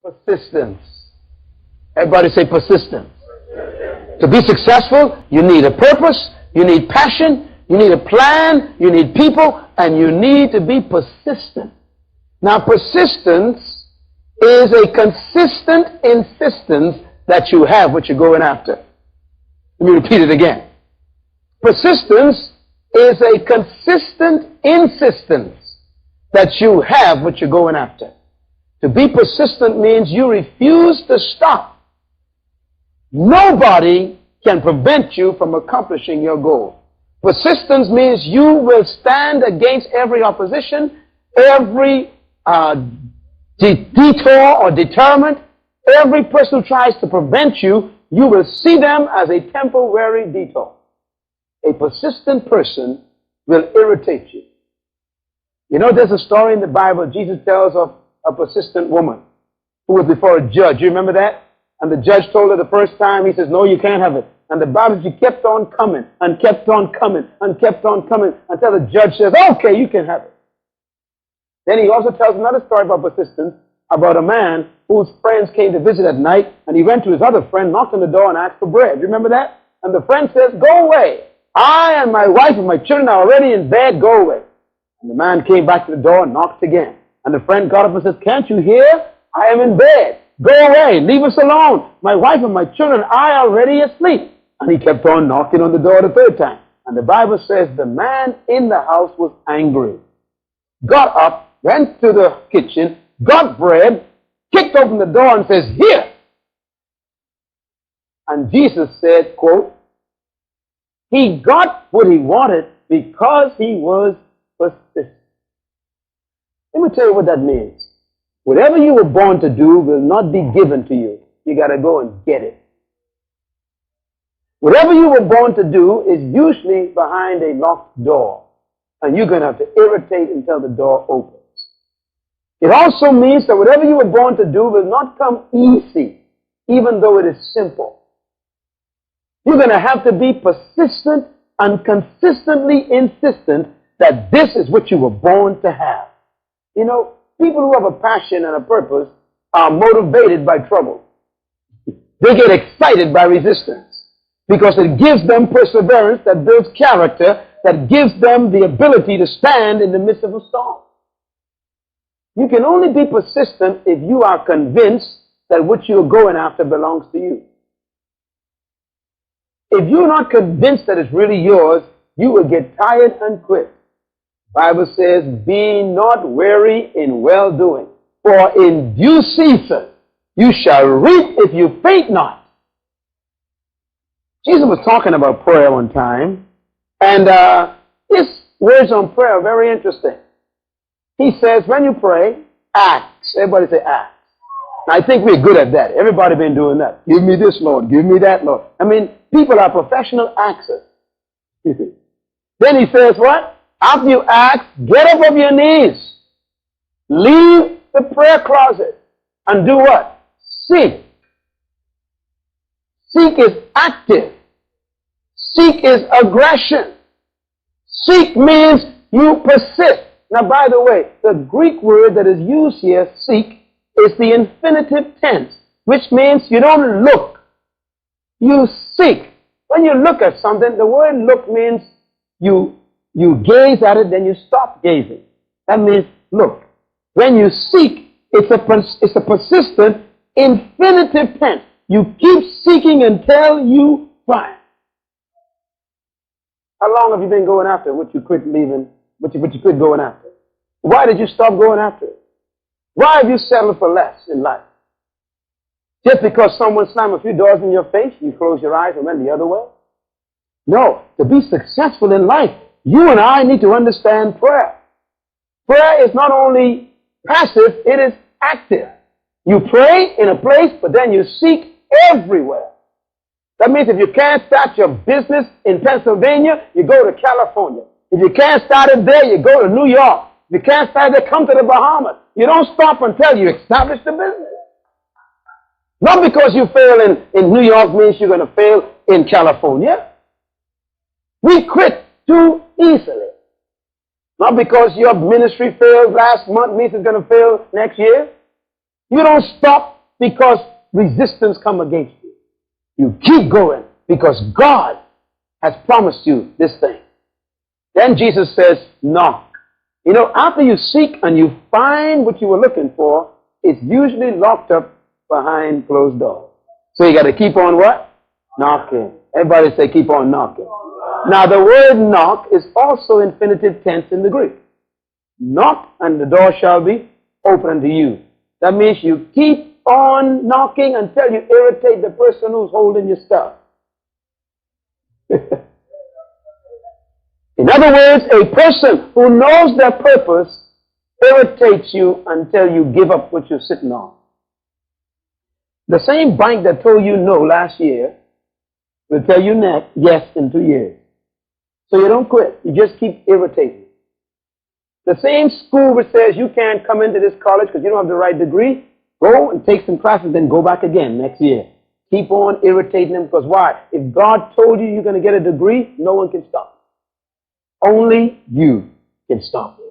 Persistence. Everybody say persistence. To be successful, you need a purpose, you need passion, you need a plan, you need people, and you need to be persistent. Now, persistence is a consistent insistence that you have what you're going after. Let me repeat it again. Persistence is a consistent insistence that you have what you're going after. To be persistent means you refuse to stop. Nobody can prevent you from accomplishing your goal. Persistence means you will stand against every opposition, every detour or deterrent. Every person who tries to prevent you, you will see them as a temporary detour. A persistent person will irritate you. You know, there's a story in the Bible Jesus tells of a persistent woman who was before a judge. You remember that? And the judge told her the first time, he says, no, you can't have it. And the Bible says she kept on coming and kept on coming and kept on coming until the judge says, okay, you can have it. Then he also tells another story about persistence, about a man whose friends came to visit at night, and he went to his other friend, knocked on the door and asked for bread. You remember that? And the friend says, go away. I and my wife and my children are already in bed. Go away. And the man came back to the door and knocked again. And the friend got up and says, can't you hear? I am in bed. Go away. Leave us alone. My wife and my children are already asleep. And he kept on knocking on the door the third time. And the Bible says the man in the house was angry. Got up, went to the kitchen, got bread, kicked open the door and says, here. And Jesus said, quote, he got what he wanted because he was persistent. Let me tell you what that means. Whatever you were born to do will not be given to you. You got to go and get it. Whatever you were born to do is usually behind a locked door. And you're going to have to irritate until the door opens. It also means that whatever you were born to do will not come easy, even though it is simple. You're going to have to be persistent and consistently insistent that this is what you were born to have. You know, people who have a passion and a purpose are motivated by trouble. They get excited by resistance because it gives them perseverance that builds character, that gives them the ability to stand in the midst of a storm. You can only be persistent if you are convinced that what you're going after belongs to you. If you're not convinced that it's really yours, you will get tired and quit. The Bible says, be not weary in well-doing, for in due season you shall reap if you faint not. Jesus was talking about prayer one time, and his words on prayer are very interesting. He says, when you pray, ask. Everybody say ask. I think we're good at that. Everybody been doing that. Give me this, Lord. Give me that, Lord. I mean, people are professional axers. Then he says what? After you ask, get up off your knees. Leave the prayer closet and do what? Seek. Seek is active. Seek is aggression. Seek means you persist. Now, by the way, the Greek word that is used here, seek, is the infinitive tense, which means you don't look. You seek. When you look at something, the word look means you gaze at it, then you stop gazing. That means look. When you seek, it's a persistent infinitive tense. You keep seeking until you find. How long have you been going after what you quit leaving, what you quit going after? Why did you stop going after it? Why have you settled for less in life? Just because someone slammed a few doors in your face, you close your eyes and went the other way? No, to be successful in life, you and I need to understand prayer. Prayer is not only passive, it is active. You pray in a place, but then you seek everywhere. That means if you can't start your business in Pennsylvania, you go to California. If you can't start it there, you go to New York. If you can't start it there, come to the Bahamas. You don't stop until you establish the business. Not because you fail in New York means you're going to fail in California. We quit too easily. Not because your ministry failed last month means it's going to fail next year. You don't stop because resistance come against you. You keep going because God has promised you this thing. Then Jesus says, knock. You know, after you seek and you find what you were looking for, it's usually locked up behind closed doors. So you got to keep on what? Knocking. Everybody say keep on knocking. Now the word knock is also infinitive tense in the Greek. Knock and the door shall be open to you. That means you keep on knocking until you irritate the person who's holding your stuff. In other words, a person who knows their purpose irritates you until you give up what you're sitting on. The same bank that told you no last year will tell you yes in 2 years. So you don't quit. You just keep irritating. The same school which says you can't come into this college because you don't have the right degree, go and take some classes, then go back again next year. Keep on irritating them because why? If God told you you're going to get a degree, no one can stop you. Only you can stop you.